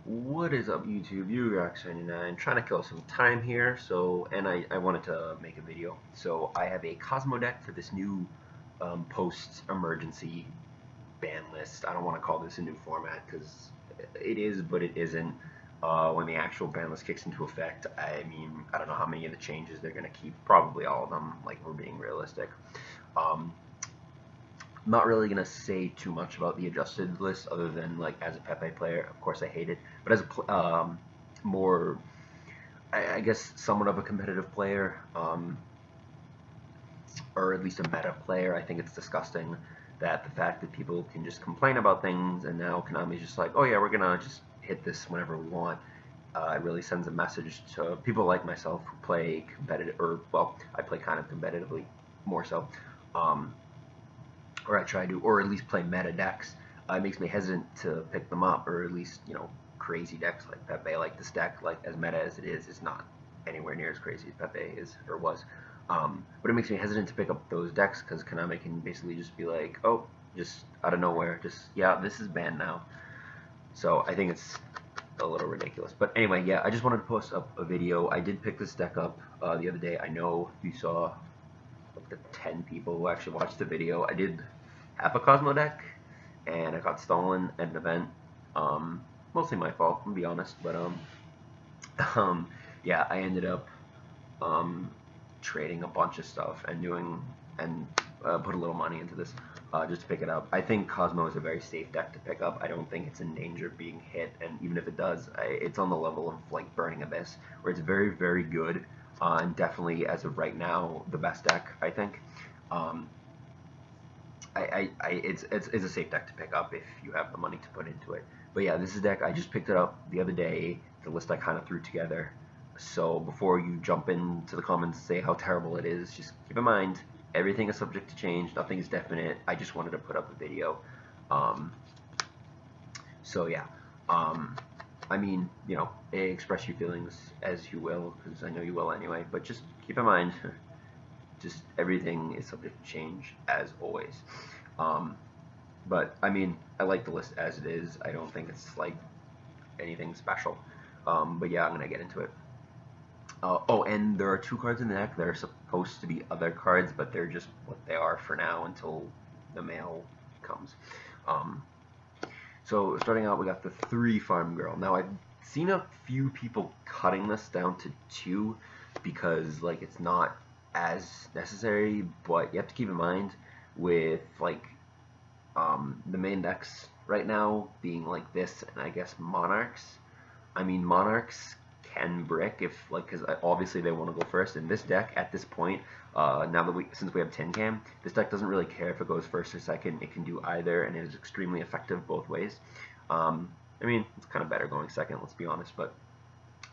What is up, YouTube? URox99 trying to kill some time here. And I wanted to make a video. So I have a Kozmo deck for this new post-emergency ban list. I don't want to call this a new format because it is, but it isn't. When the actual ban list kicks into effect, I mean, I don't know how many of the changes they're going to keep. Probably all of them, like we're being realistic. Um, I'm not really gonna say too much about the adjusted list, other than like as a Pepe player, of course I hate it. But as a more, I guess, somewhat of a competitive player, or at least a meta player, I think it's disgusting that the fact that people can just complain about things, and now Konami's just like, oh yeah, we're gonna just hit this whenever we want. It really sends a message to people like myself who play competitive, or well, I play kind of competitively, more so. Um, or I try to, or at least play meta decks. It makes me hesitant to pick them up, or at least crazy decks like Pepe. Like this deck, like as meta as it is not anywhere near as crazy as Pepe is or was. But it makes me hesitant to pick up those decks because Konami can basically just be like, oh, just out of nowhere, just yeah, this is banned now. So I think it's a little ridiculous. But anyway, yeah, I just wanted to post up a video. I did pick this deck up the other day. I know you saw like the 10 people who actually watched the video. I did have a Kozmo deck, and it got stolen at an event. Mostly my fault, to be honest. But um, yeah, I ended up um, trading a bunch of stuff and put a little money into this just to pick it up. I think Kozmo is a very safe deck to pick up. I don't think it's in danger of being hit, and even if it does, it's on the level of like Burning Abyss, where it's very, very good, and definitely as of right now the best deck. I think. Um, it's a safe deck to pick up if you have the money to put into it. But yeah, this is a deck I just picked it up the other day. The list I kind of threw together. So before you jump into the comments and say how terrible it is, just keep in mind everything is subject to change. Nothing is definite. I just wanted to put up a video. Um, so yeah. Um, I mean, express your feelings as you will, because I know you will anyway. But just keep in mind, just everything is subject to change as always. Um, but I mean, I like the list as it is. I don't think it's like anything special. But yeah, I'm gonna get into it. Oh, and there are two cards in the deck that are supposed to be other cards, but they're just what they are for now until the mail comes. Um, so starting out, we got the 3 Farm Girl. Now I've seen a few people cutting this down to 2 because like it's not as necessary, but you have to keep in mind with like the main decks right now being like this, and I guess Monarchs. I mean, Monarchs can brick if like because obviously they want to go first. In this deck at this point, now that since we have Tin Can, this deck doesn't really care if it goes first or second. It can do either, and it is extremely effective both ways. I mean, it's kind of better going second, let's be honest, but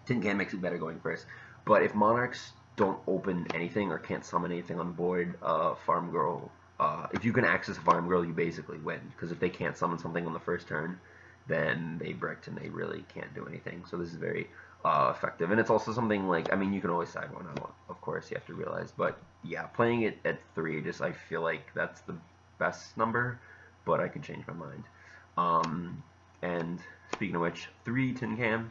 Tin Can makes it better going first. But if Monarchs don't open anything or can't summon anything on board, Farm Girl, if you can access a Farm Girl, you basically win. Because if they can't summon something on the first turn, then they bricked and they really can't do anything. So this is very effective. And it's also something like, I mean, you can always side one out, of course, you have to realize. But yeah, playing it at 3, just I feel like that's the best number, but I could change my mind. And speaking of which, 3 Tin Can.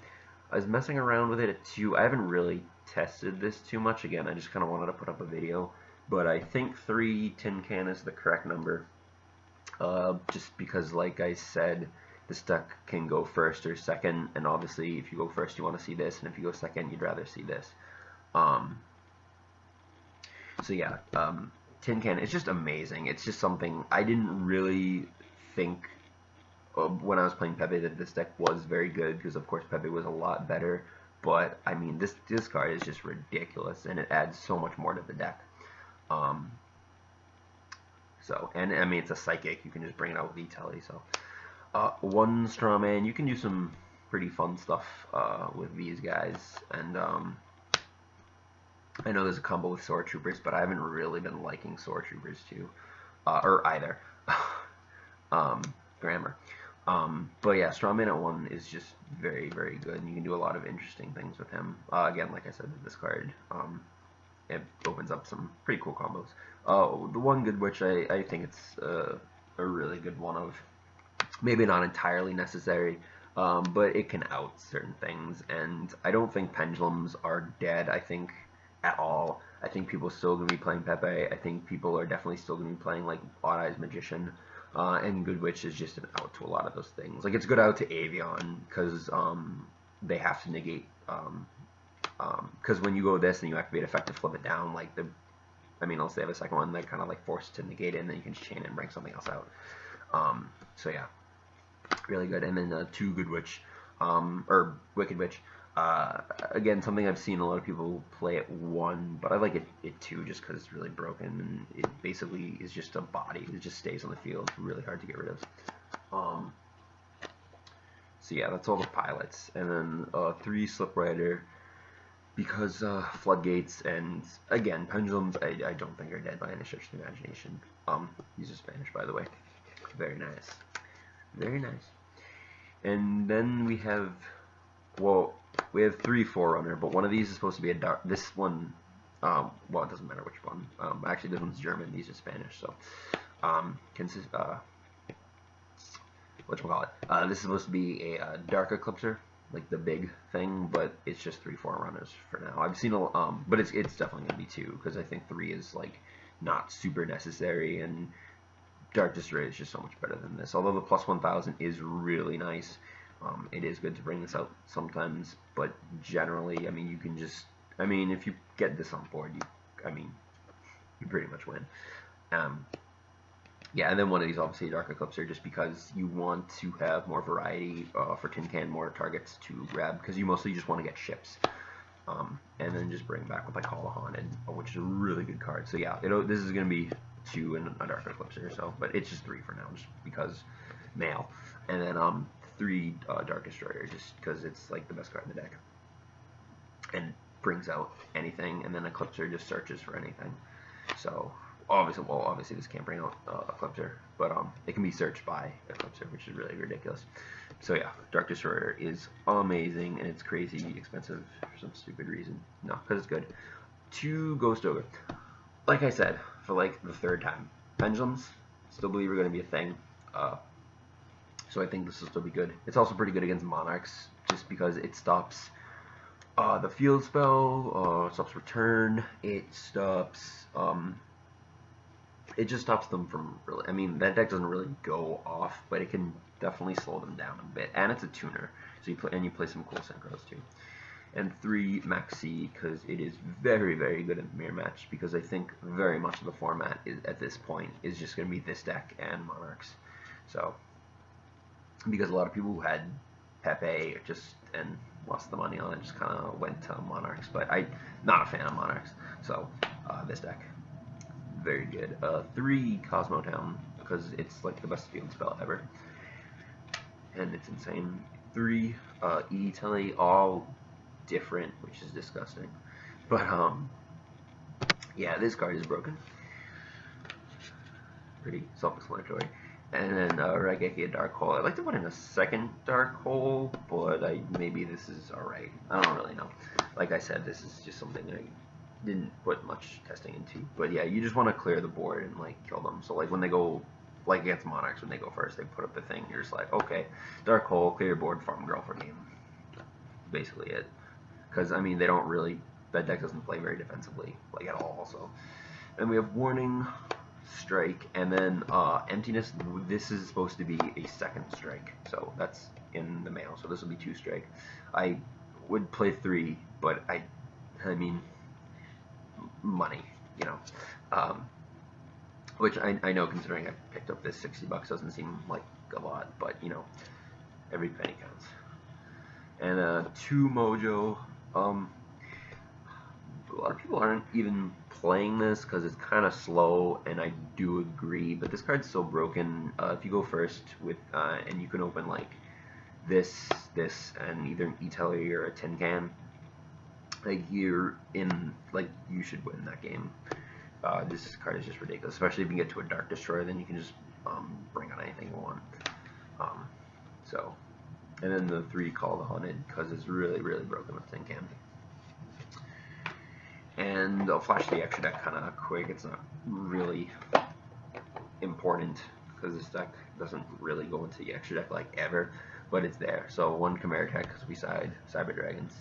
I was messing around with it at 2. I haven't really tested this too much. Again, I just kind of wanted to put up a video. But I think 3 Tin Can is the correct number. Just because, like I said, this deck can go first or second. And obviously, if you go first, you want to see this. And if you go second, you'd rather see this. So yeah, Tin Can is just amazing. It's just something I didn't really think when I was playing Pepe that this deck was very good, because of course Pepe was a lot better. But I mean, this card is just ridiculous, and it adds so much more to the deck. Um, and I mean, it's a psychic. You can just bring it out with E-Telly. So 1 Strawman. You can do some pretty fun stuff with these guys. And I know there's a combo with Sword Troopers, but I haven't really been liking Sword Troopers too, or either. Grammar. But yeah, Strawman at 1 is just very, very good, and you can do a lot of interesting things with him. Again, like I said, with this card, it opens up some pretty cool combos. The one good which I think it's a really good one of maybe not entirely necessary, but it can out certain things. And I don't think pendulums are dead. I think at all. I think people are still going to be playing Pepe. I think people are definitely still going to be playing like Odd Eyes Magician. And Good Witch is just an out to a lot of those things. Like it's good out to Avion because they have to negate. Because when you go this and you activate effective, flip it down, like I mean, unless they have a second one, they're kind of like forced to negate it, and then you can just chain it and bring something else out. So yeah, really good. And then two Good Witch, or Wicked Witch. Again, something I've seen a lot of people play at 1, but I like it 2 just because it's really broken and it basically is just a body. It just stays on the field. Really hard to get rid of. So yeah, that's all the pilots. And then 3 Slip Rider because floodgates and again pendulums I don't think are dead by any stretch of the imagination. These are Spanish, by the way. Very nice, very nice. And then we have, well, we have 3 Forerunner, but one of these is supposed to be a dark. This one, well, it doesn't matter which one. Actually, this one's German. These are Spanish. So, whatchamacallit? This is supposed to be a Dark Eclipser, like the big thing, but it's just 3 Forerunners for now. I've seen a, but it's definitely gonna be 2 because I think 3 is like not super necessary, and Dark Destroyer is just so much better than this. Although the plus 1000 is really nice, it is good to bring this out sometimes. But generally, I mean, you can just, I mean, if you get this on board, you pretty much win. Yeah, and then one of these obviously Dark Eclipser, just because you want to have more variety for Tin Can, more targets to grab, because you mostly just want to get ships. And then just bring back what I call a Haunted, which is a really good card. So yeah, this is going to be 2 and a Dark Eclipser, so, but it's just 3 for now, just because male. And then 3 Dark Destroyer, just because it's like the best card in the deck. And brings out anything, and then Eclipser just searches for anything. So obviously this can't bring out Eclipser, but it can be searched by Eclipser, which is really ridiculous. So yeah, Dark Destroyer is amazing, and it's crazy expensive for some stupid reason. No, because it's good. 2 Ghost Ogre. Like I said, for like the 3rd time, pendulums still believe are going to be a thing. So I think this will still be good. It's also pretty good against Monarchs, just because it stops the field spell, stops return, it stops, it just stops them from really, I mean, that deck doesn't really go off, but it can definitely slow them down a bit, and it's a tuner, so you play some cool synchros too. And 3 Maxi, because it is very, very good in the mirror match, because I think very much of the format is, at this point, is just going to be this deck and Monarchs. So, because a lot of people who had Pepe and lost the money on it just kind of went to Monarchs, but I'm not a fan of Monarchs, so this deck, very good. 3 Kozmo Town, because it's like the best field spell ever, and it's insane. 3 E-Telly, all different, which is disgusting, but yeah, this card is broken, pretty self-explanatory. And then Raigeki, a Dark Hole. I'd like to put in a second Dark Hole, but maybe this is alright. I don't really know. Like I said, this is just something I didn't put much testing into. But yeah, you just want to clear the board and like kill them. So like when they go, like against Monarchs, when they go first, they put up the thing. You're just like, okay, Dark Hole, clear your board, farm girl for game. Basically it. Because I mean, they don't really, that deck doesn't play very defensively, like at all. So, and we have Warning, Strike, and then Emptiness. This is supposed to be a 2nd strike, so that's in the mail, so this will be 2 strike. I would play 3, but I mean, money, you know, which I know, considering I picked up this $60 doesn't seem like a lot, but you know, every penny counts. And 2 Mojo. A lot of people aren't even playing this because it's kind of slow, and I do agree, but this card's so broken. If you go first with, and you can open like this, and either an E-Telly or a Tin Can, like you're in, like you should win that game. This card is just ridiculous, especially if you get to a Dark Destroyer, then you can just bring on anything you want. So, and then the 3 Call the Haunted, because it's really, really broken with Tin Can. And I'll flash the extra deck kind of quick. It's not really important because this deck doesn't really go into the extra deck like ever, but it's there. So one Chimera deck beside Cyber Dragons,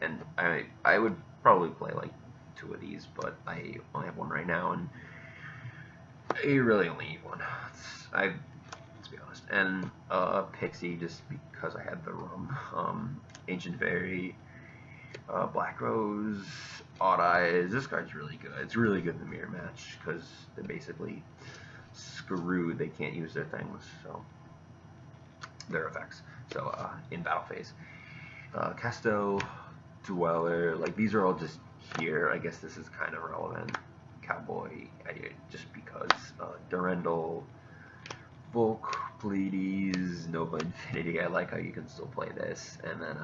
and I would probably play like 2 of these, but I only have one right now, and I really only need one. Let's be honest, and Pixie just because I had the rum, Ancient Fairy, Black Rose, Odd Eyes. This card's really good. It's really good in the mirror match because they're basically screwed. They can't use their things, so their effects. So in battle phase, Casto, Dweller, like these are all just here. I guess this is kind of relevant. Cowboy, just because Durendal, Volk, Pleiades, Nova Infinity. I like how you can still play this, and then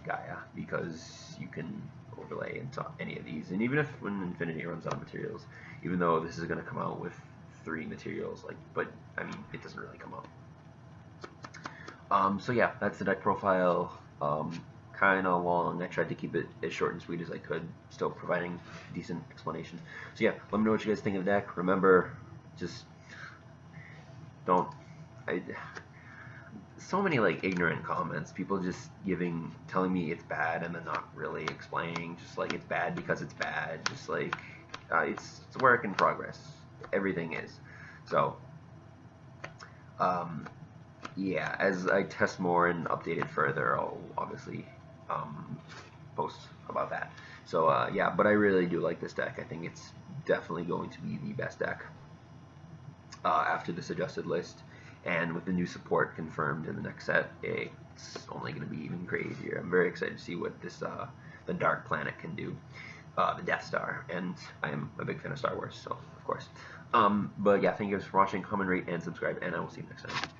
Gaia, because you can overlay into any of these, and even if when Infinity runs out of materials, even though this is going to come out with 3 materials, like, but I mean it doesn't really come up. So yeah, that's the deck profile. Kind of long. I tried to keep it as short and sweet as I could, still providing decent explanation. So yeah, let me know what you guys think of the deck. Remember, just don't. So many like ignorant comments. People just telling me it's bad and then not really explaining. Just like it's bad because it's bad. Just like it's a work in progress. Everything is. So yeah, as I test more and update it further, I'll obviously post about that. So yeah, but I really do like this deck. I think it's definitely going to be the best deck after this adjusted list, and with the new support confirmed in the next set, it's only going to be even crazier. I'm very excited to see what this the Dark Planet can do, the Death Star, and I am a big fan of Star Wars, so of course. But yeah, thank you guys for watching. Comment, rate, and subscribe, and I will see you next time.